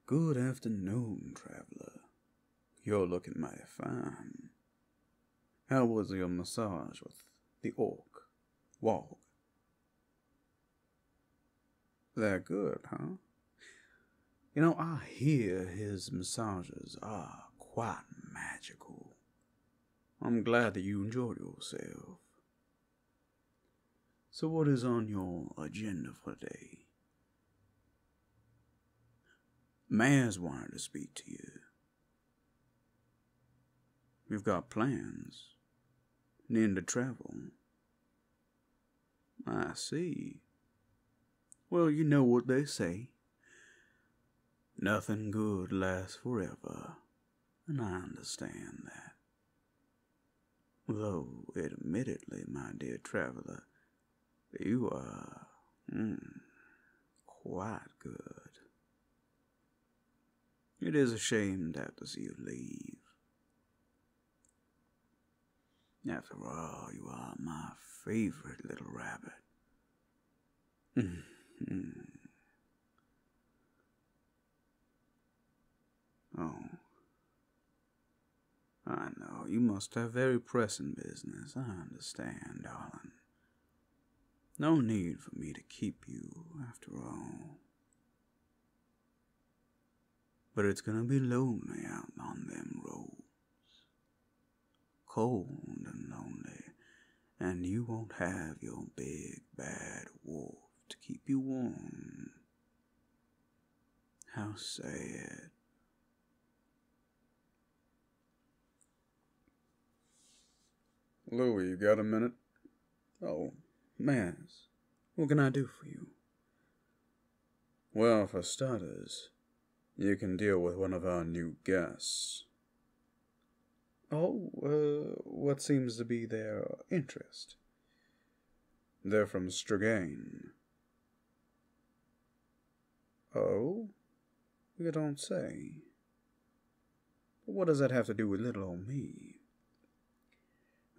Good afternoon, traveler. You're looking mighty fine. How was your massage with the orc, Wog? They're good, huh? You know, I hear his massages are quite magical. I'm glad that you enjoyed yourself. So what is on your agenda for today? Maz wanted to speak to you. We've got plans. Need to travel. I see. Well, you know what they say. Nothing good lasts forever, and I understand that. Though, admittedly, my dear traveler, you are quite good. It is a shame to have to see you leave. After all, you are my favorite little rabbit. Oh, I know, you must have very pressing business. I understand, darling. No need for me to keep you, after all. But it's gonna be lonely out on them roads. Cold and lonely, and you won't have your big bad wolf to keep you warm. How sad. Louie, you got a minute? Oh, Maz, what can I do for you? Well, for starters, you can deal with one of our new guests. Oh, what seems to be their interest? They're from Stragain. Oh? You don't say. But what does that have to do with little old me?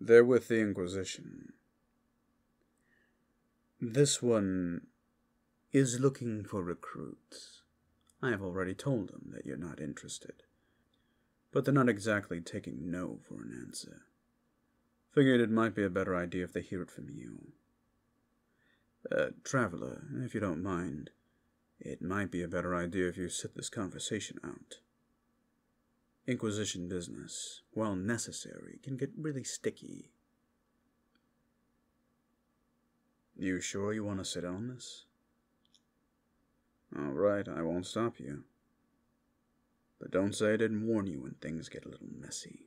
They're with the Inquisition. This one is looking for recruits. I have already told them that you're not interested. But they're not exactly taking no for an answer. Figured it might be a better idea if they hear it from you. Traveler, if you don't mind, it might be a better idea if you sit this conversation out. Inquisition business, while necessary, can get really sticky. You sure you want to sit on this? All right, I won't stop you. But don't say I didn't warn you when things get a little messy.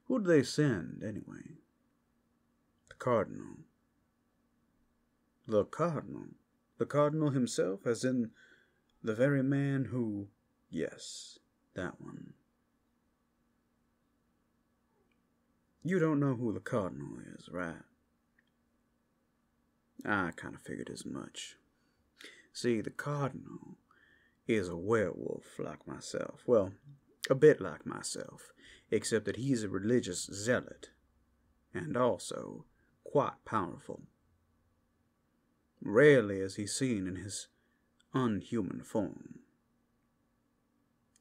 Who'd they send, anyway? The Cardinal. The Cardinal? The Cardinal himself, as in the very man who... Yes, that one. You don't know who the Cardinal is, right? I kind of figured as much. See, the Cardinal is a werewolf like myself. Well, a bit like myself, except that he's a religious zealot, and also quite powerful. Rarely is he seen in his unhuman form.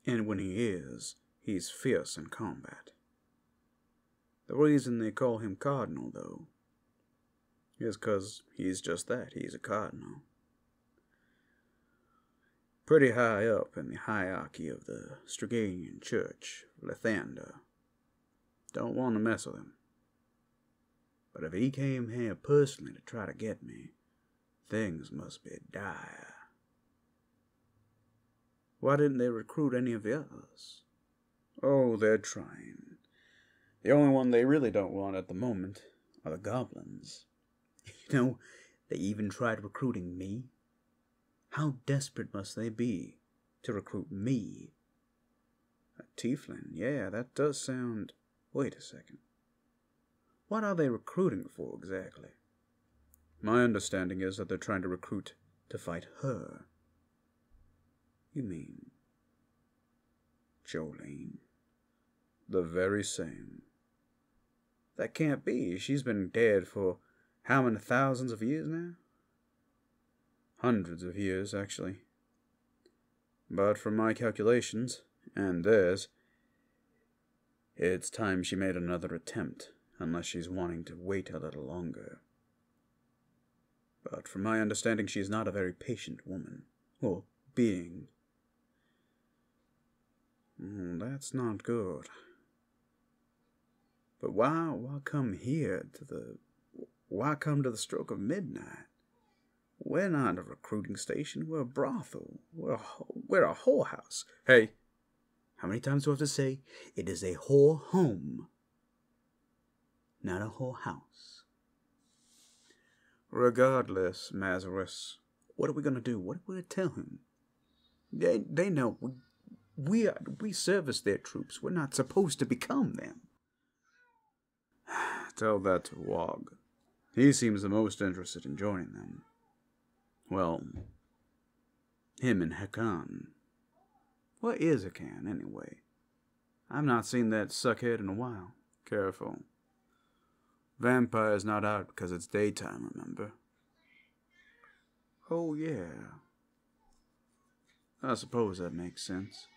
And when he is, he's fierce in combat. The reason they call him Cardinal, though, is 'cause he's just that, he's a cardinal. Pretty high up in the hierarchy of the Straganian Church, Lathander. Don't want to mess with him. But if he came here personally to try to get me, things must be dire. Why didn't they recruit any of the others? Oh, they're trying. The only one they really don't want at the moment are the goblins. You know, they even tried recruiting me. How desperate must they be to recruit me? A tiefling, yeah, that does sound... Wait a second. What are they recruiting for exactly? My understanding is that they're trying to recruit to fight her. You mean Jolene? The very same. That can't be. She's been dead for how many thousands of years now? Hundreds of years, actually. But from my calculations, and theirs, it's time she made another attempt, unless she's wanting to wait a little longer. But from my understanding, she's not a very patient woman, or being. That's not good. But why come here why come to the stroke of midnight? We're not a recruiting station, we're a brothel, we're a whorehouse. Hey, how many times do I have to say, it is a whore home, not a whorehouse? Regardless, Mazarus, what are we gonna do? What are we gonna tell him? They know we service their troops. We're not supposed to become them. Tell that to Wog. He seems the most interested in joining them. Well, him and Haccan. What is Haccan, anyway? I've not seen that suckhead in a while. Careful. Vampire's not out because it's daytime, remember? Oh, yeah. I suppose that makes sense.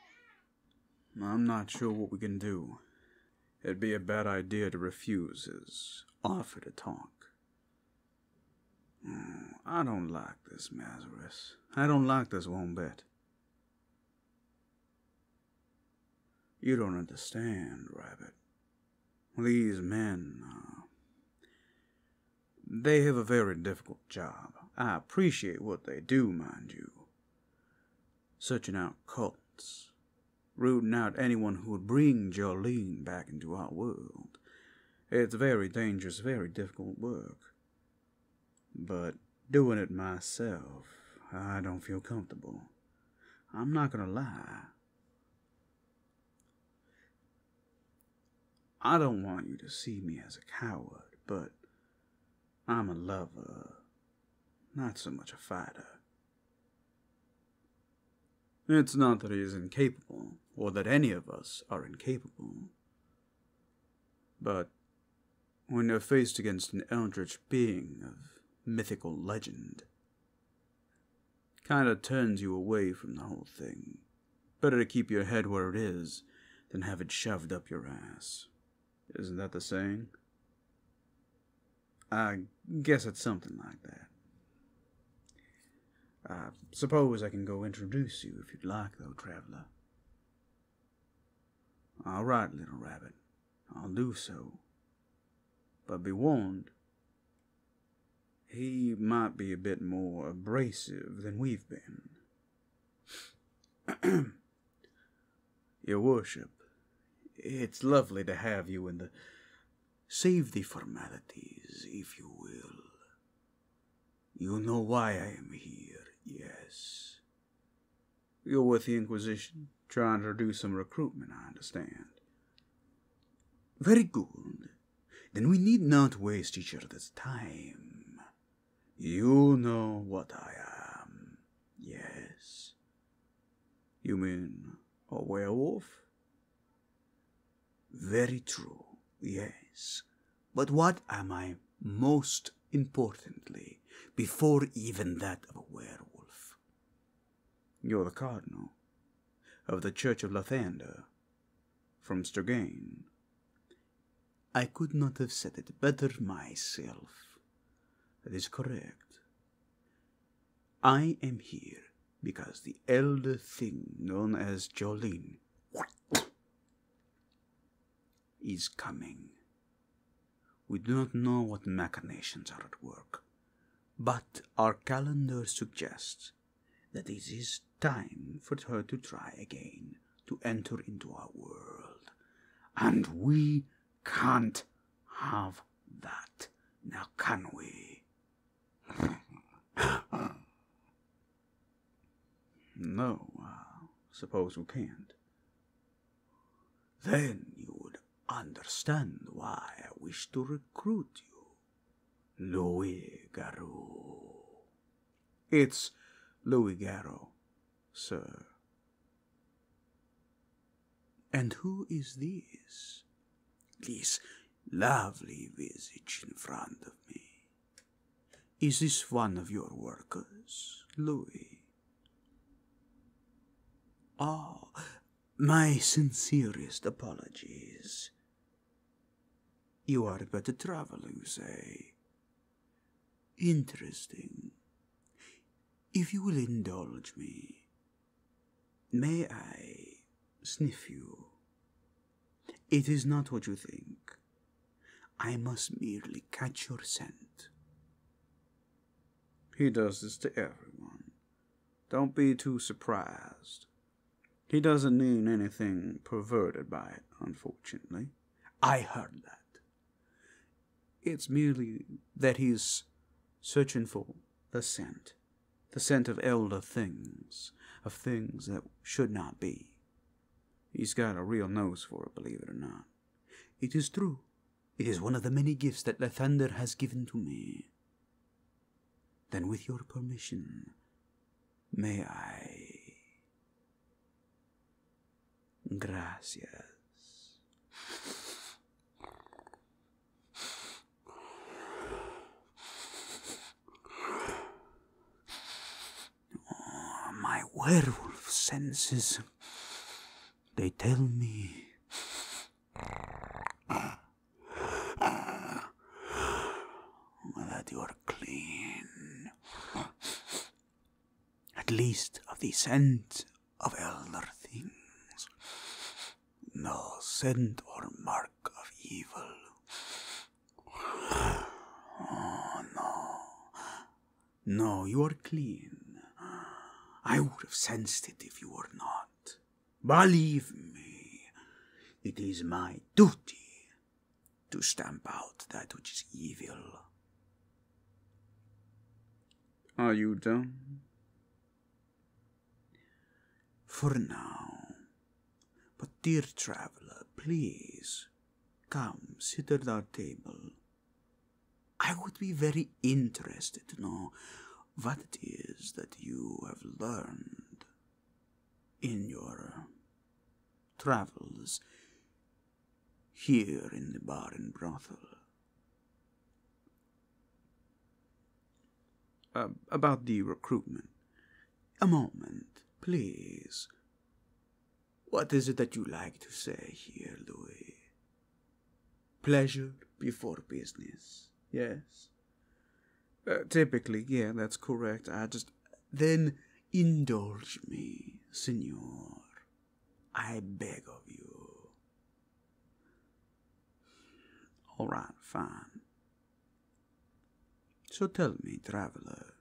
I'm not sure what we can do. It'd be a bad idea to refuse his offer to talk. I don't like this, Mazarus. I don't like this one bit. You don't understand, Rabbit. These men, they have a very difficult job. I appreciate what they do, mind you. Searching out cults. Rooting out anyone who would bring Jolene back into our world. It's very dangerous, very difficult work. But doing it myself, I don't feel comfortable. I'm not gonna lie. I don't want you to see me as a coward, but I'm a lover, not so much a fighter. It's not that he is incapable, or that any of us are incapable. But when you're faced against an eldritch being of mythical legend, kinda turns you away from the whole thing. Better to keep your head where it is than have it shoved up your ass. Isn't that the saying? I guess it's something like that. I suppose I can go introduce you if you'd like, though, traveler. All right, little rabbit. I'll do so. But be warned, he might be a bit more abrasive than we've been. Your worship, it's lovely to have you in the... Save the formalities, if you will. You know why I am here, yes. You're with the Inquisition, trying to do some recruitment, I understand. Very good. Then we need not waste each other's time. You know what I am, yes. You mean a werewolf? Very true, yes. But what am I most importantly, before even that of a werewolf? You're the cardinal of the Church of Lathander, from Sturgain. I could not have said it better myself. That is correct. I am here because the elder thing known as Jolene is coming. We do not know what machinations are at work, but our calendar suggests that it is time for her to try again, to enter into our world. And we can't have that, now can we? No, suppose we can't. Then you would understand why I wish to recruit you, Louis Garou. It's Louis Garou, sir. And who is this? This lovely visage in front of me. Is this one of your workers, Louis? Ah, my sincerest apologies. You are but a traveler, you say. Interesting. If you will indulge me, may I sniff you? It is not what you think. I must merely catch your scent. He does this to everyone. Don't be too surprised. He doesn't mean anything perverted by it, unfortunately. I heard that. It's merely that he's searching for the scent of elder things, of things that should not be. He's got a real nose for it, believe it or not. It is true. It is one of the many gifts that the thunder has given to me. Then with your permission, may I... Gracias. Oh, my werewolf senses, they tell me that you're clean, at least of the scent of elder things. No scent or mark of evil. Oh, no. No, you are clean. I would have sensed it if you were not. Believe me, it is my duty to stamp out that which is evil. Are you done? For now. But dear traveler, please, come, sit at our table. I would be very interested to know what it is that you have learned in your travels here in the bar and brothel. About the recruitment. A moment, please. What is it that you like to say here, Louis? Pleasure before business, yes? Typically, yeah, that's correct. Then indulge me, senor. I beg of you. All right, fine. So tell me, traveler,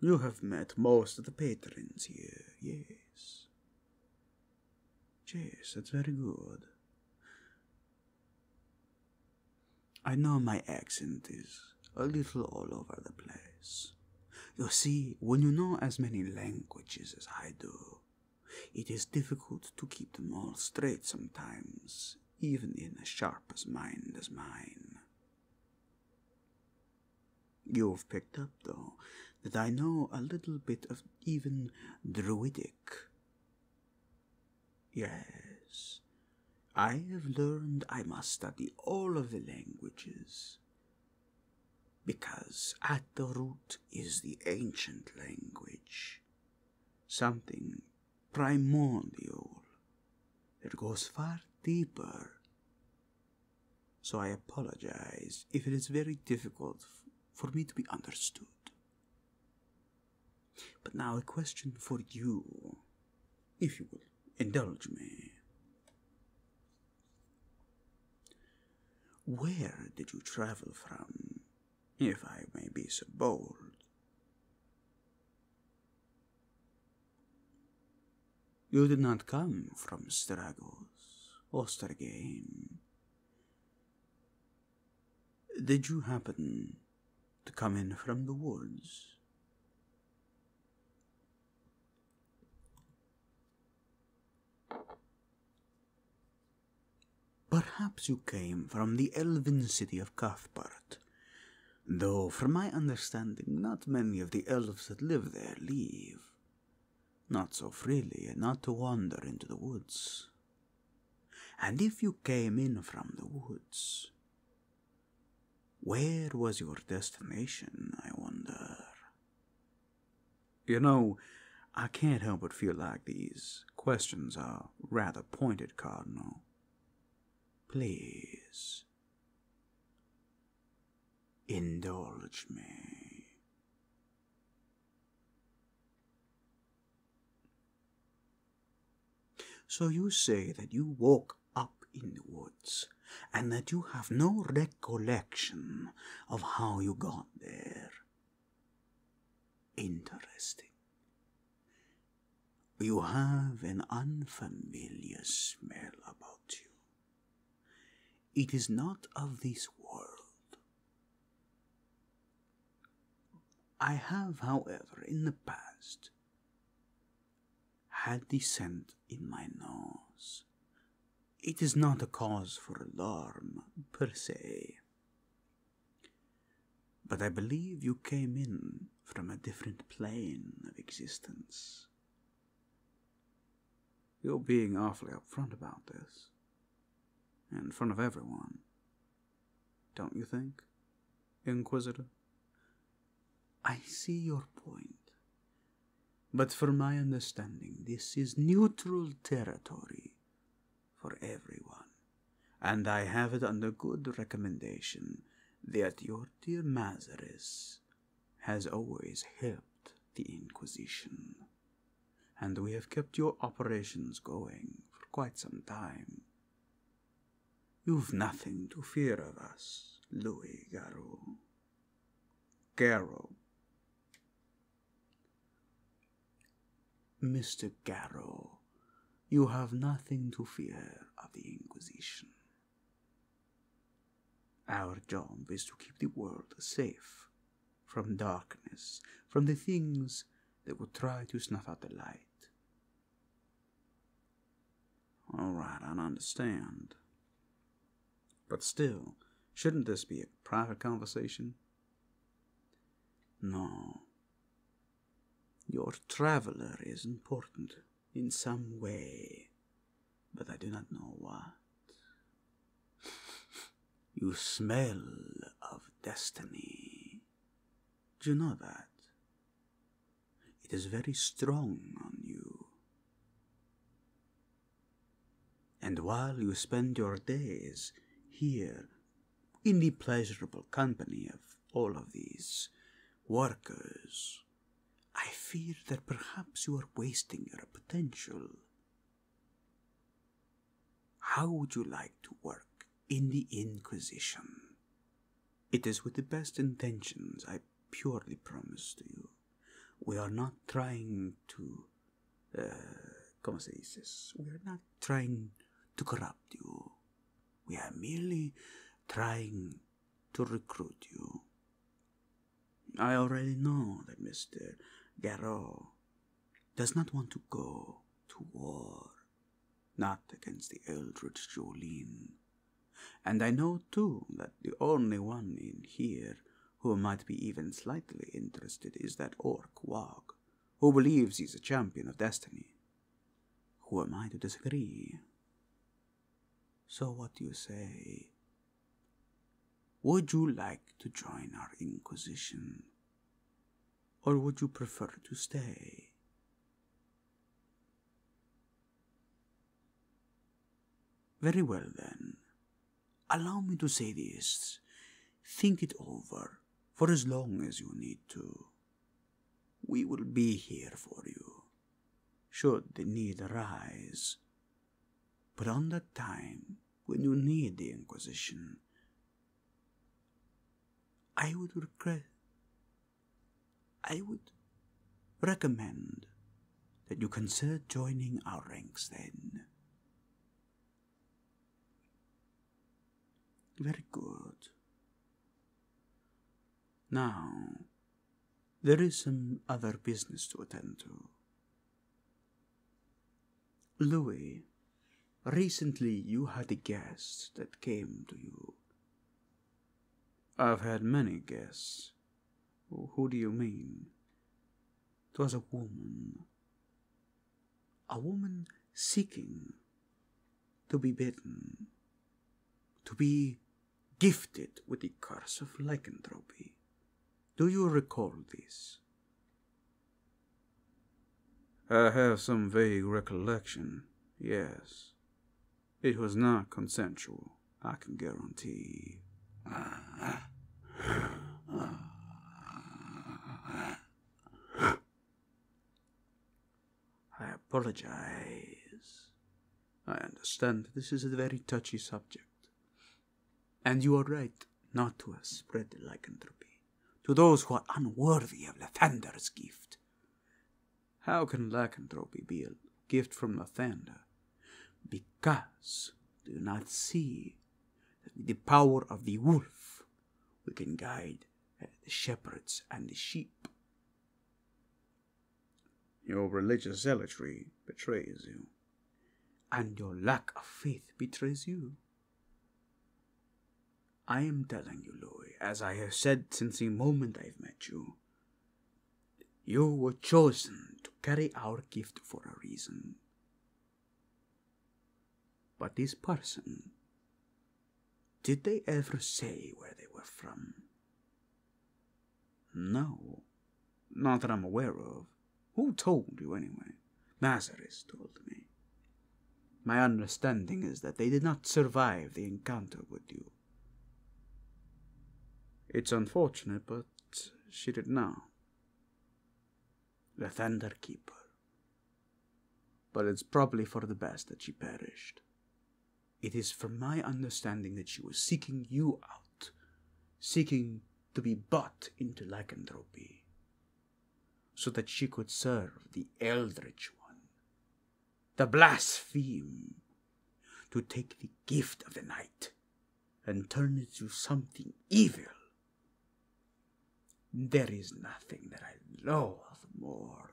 you have met most of the patrons here, yes? Yes, that's very good. I know my accent is a little all over the place. You see, when you know as many languages as I do, it is difficult to keep them all straight sometimes, even in as sharp a mind as mine. You've picked up, though, that I know a little bit of even Druidic. Yes, I have learned I must study all of the languages, because at the root is the ancient language, something primordial that goes far deeper. So I apologize if it is very difficult for me to be understood. But now a question for you, if you will indulge me. Where did you travel from, if I may be so bold? You did not come from Stragos or Stargame. Did you happen to come in from the woods? Perhaps you came from the elven city of Cuthbert, though from my understanding not many of the elves that live there leave, not so freely and not to wander into the woods. And if you came in from the woods, where was your destination, I wonder? You know, I can't help but feel like these questions are rather pointed, Cardinal. Please, indulge me. So you say that you woke up in the woods, and that you have no recollection of how you got there. Interesting. You have an unfamiliar smell about you. It is not of this world. I have, however, in the past, had the scent in my nose. It is not a cause for alarm, per se. But I believe you came in from a different plane of existence. You're being awfully upfront about this. In front of everyone. Don't you think, Inquisitor? I see your point. But from my understanding, this is neutral territory for everyone. And I have it under good recommendation that your dear Mazaris has always helped the Inquisition. And we have kept your operations going for quite some time. You've nothing to fear of us, Louis Garou. Garou. Mr. Garou, you have nothing to fear of the Inquisition. Our job is to keep the world safe from darkness, from the things that would try to snuff out the light. All right, I understand. But still, shouldn't this be a private conversation? No. Your traveler is important in some way, but I do not know what. You smell of destiny. Do you know that? It is very strong on you. And while you spend your days here in the pleasurable company of all of these workers, I fear that perhaps you are wasting your potential. How would you like to work in the Inquisition? It is with the best intentions, I purely promise to you. We are not trying to, ¿cómo se dice? We are not trying to corrupt you. We are merely trying to recruit you. I already know that Mr. Garou does not want to go to war, not against the Eldritch Jolene. And I know, too, that the only one in here who might be even slightly interested is that orc Wog, who believes he's a champion of destiny. Who am I to disagree? So what do you say? Would you like to join our Inquisition? Or would you prefer to stay? Very well then. Allow me to say this. Think it over for as long as you need to. We will be here for you, should the need arise. But on that time, when you need the Inquisition, I would recommend that you consider joining our ranks then. Very good. Now, there is some other business to attend to. Louis, recently you had a guest that came to you. I've had many guests. Who do you mean? 'Twas a woman. A woman seeking to be bitten, to be gifted with the curse of lycanthropy. Do you recall this? I have some vague recollection, yes. It was not consensual, I can guarantee. I apologize. I understand this is a very touchy subject. And you are right not to have spread the lycanthropy to those who are unworthy of Lathander's gift. How can lycanthropy be a gift from Lathander? Because do you not see that with the power of the wolf we can guide the shepherds and the sheep? Your religious zealotry betrays you, and your lack of faith betrays you. I am telling you, Louis, as I have said since the moment I've met you, you were chosen to carry our gift for a reason. But this person, did they ever say where they were from? No, not that I'm aware of. Who told you anyway? Nazareth told me. My understanding is that they did not survive the encounter with you. It's unfortunate, but she did not. The Thunder Keeper. But it's probably for the best that she perished. It is from my understanding that she was seeking you out, seeking to be bought into lycanthropy, so that she could serve the Eldritch One, the blaspheme, to take the gift of the night and turn it to something evil. There is nothing that I loathe more,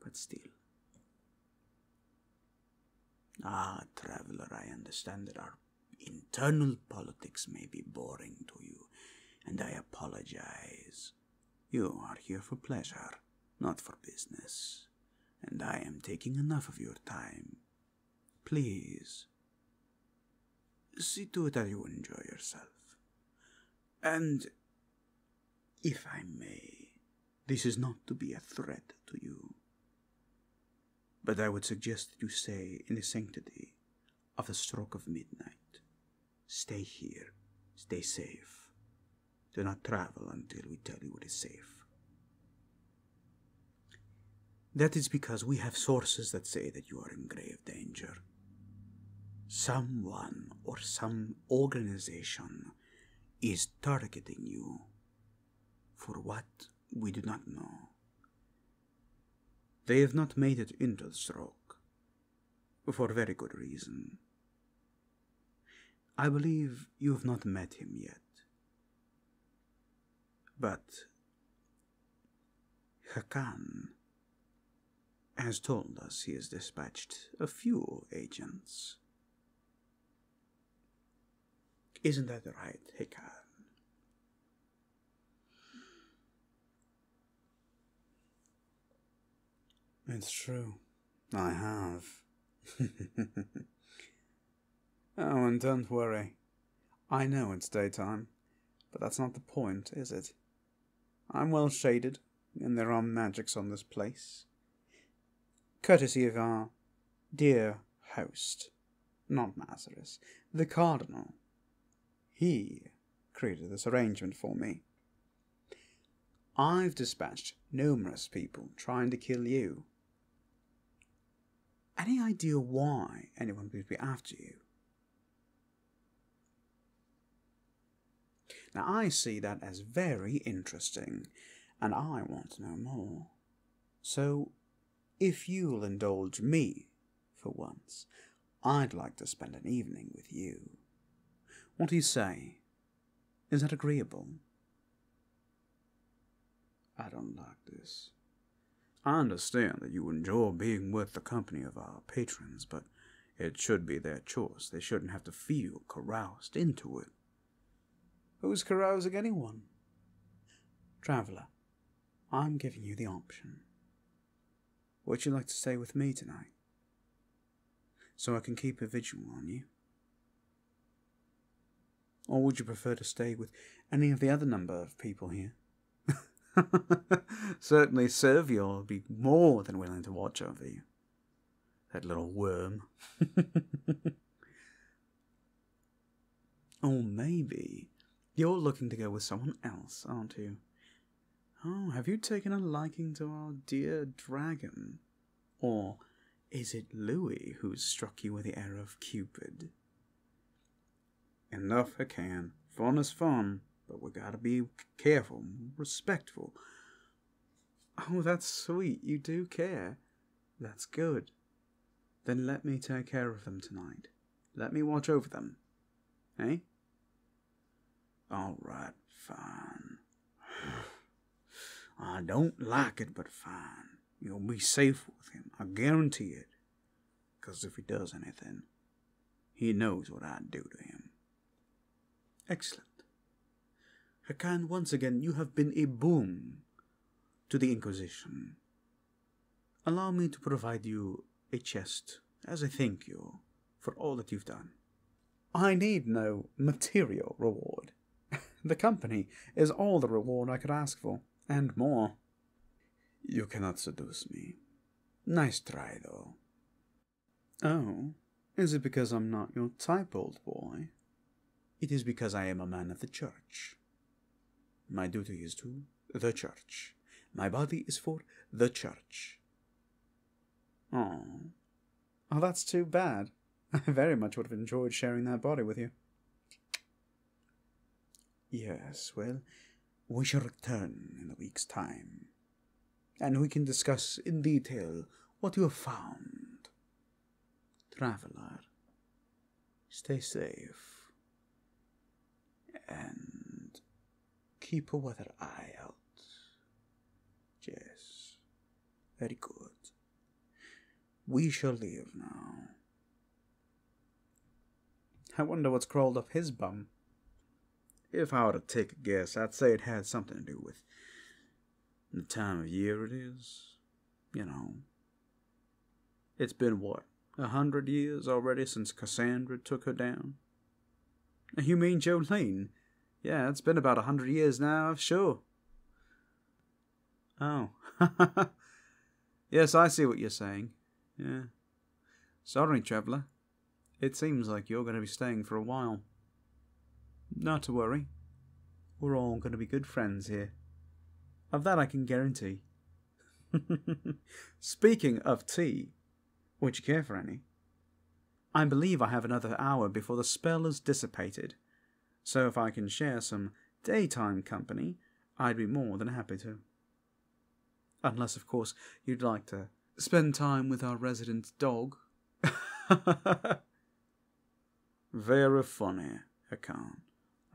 but still. Traveler, I understand that our internal politics may be boring to you, and I apologize. You are here for pleasure, not for business, and I am taking enough of your time. Please, see to it that you enjoy yourself. And, if I may, this is not to be a threat to you, but I would suggest that you stay in the sanctity of the stroke of midnight. Stay here. Stay safe. Do not travel until we tell you it is safe. That is because we have sources that say that you are in grave danger. Someone or some organization is targeting you for what we do not know. They have not made it into the stroke, for very good reason. I believe you have not met him yet. But Haccan has told us he has dispatched a few agents. Isn't that right, Haccan? It's true. I have. Oh, and don't worry. I know it's daytime, but that's not the point, is it? I'm well shaded, and there are magics on this place. Courtesy of our dear host, not Nazareth, the Cardinal. He created this arrangement for me. I've dispatched numerous people trying to kill you. Any idea why anyone would be after you? Now, I see that as very interesting, and I want to know more. So, if you'll indulge me for once, I'd like to spend an evening with you. What do you say? Is that agreeable? I don't like this. I understand that you enjoy being with the company of our patrons, but it should be their choice. They shouldn't have to feel caroused into it. Who's carousing anyone? Traveller, I'm giving you the option. Would you like to stay with me tonight? So I can keep a vigil on you? Or would you prefer to stay with any of the other number of people here? Certainly Sylvia will be more than willing to watch over you. That little worm. Or maybe you're looking to go with someone else, aren't you? Oh, have you taken a liking to our dear dragon? Or is it Louis who's struck you with the arrow of Cupid? Enough, Haccan. Fun is fun, but we gotta be careful, respectful. Oh, that's sweet. You do care. That's good. Then let me take care of them tonight. Let me watch over them. Eh? All right, fine. I don't like it, but fine. You'll be safe with him. I guarantee it. 'Cause if he does anything, he knows what I'd do to him. Excellent. Haccan, once again, you have been a boon to the Inquisition. Allow me to provide you a chest as a thank you for all that you've done. I need no material reward. The company is all the reward I could ask for, and more. You cannot seduce me. Nice try, though. Oh, is it because I'm not your type, old boy? It is because I am a man of the church. My duty is to the church. My body is for the church. Oh, that's too bad. I very much would have enjoyed sharing that body with you. Yes, well, we shall return in a week's time, and we can discuss in detail what you have found. Traveler, stay safe, and keep a weather eye out. Yes, very good. We shall leave now. I wonder what's crawled up his bum. If I were to take a guess, I'd say it had something to do with the time of year it is. You know. It's been, what, 100 years already since Cassandra took her down? You mean Jolene? Yeah, it's been about 100 years now, sure. Oh. Yes, I see what you're saying. Yeah. Sorry, traveller. It seems like you're going to be staying for a while. Not to worry. We're all going to be good friends here. Of that I can guarantee. Speaking of tea, would you care for any? I believe I have another hour before the spell is dissipated, so if I can share some daytime company, I'd be more than happy to. Unless, of course, you'd like to spend time with our resident dog. Very funny, Haccan.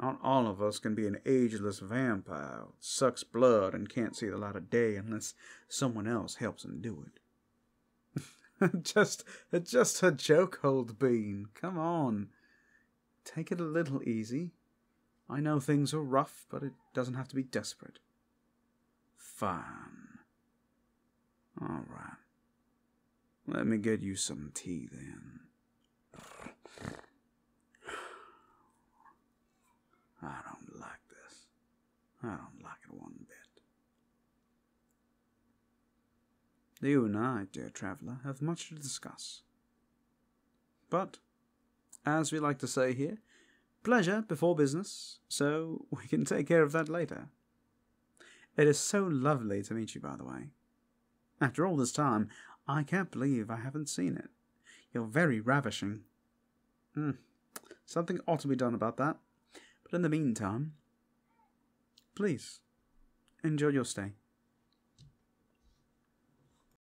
Not all of us can be an ageless vampire who sucks blood and can't see the light of day unless someone else helps him do it. just a joke, old bean. Come on. Take it a little easy. I know things are rough, but it doesn't have to be desperate. Fine. All right. Let me get you some tea, then. I don't like this. I don't like it one bit. You and I, dear traveller, have much to discuss. But, as we like to say here, pleasure before business, so we can take care of that later. It is so lovely to meet you, by the way. After all this time, I can't believe I haven't seen it. You're very ravishing. Something ought to be done about that. But in the meantime, please, enjoy your stay.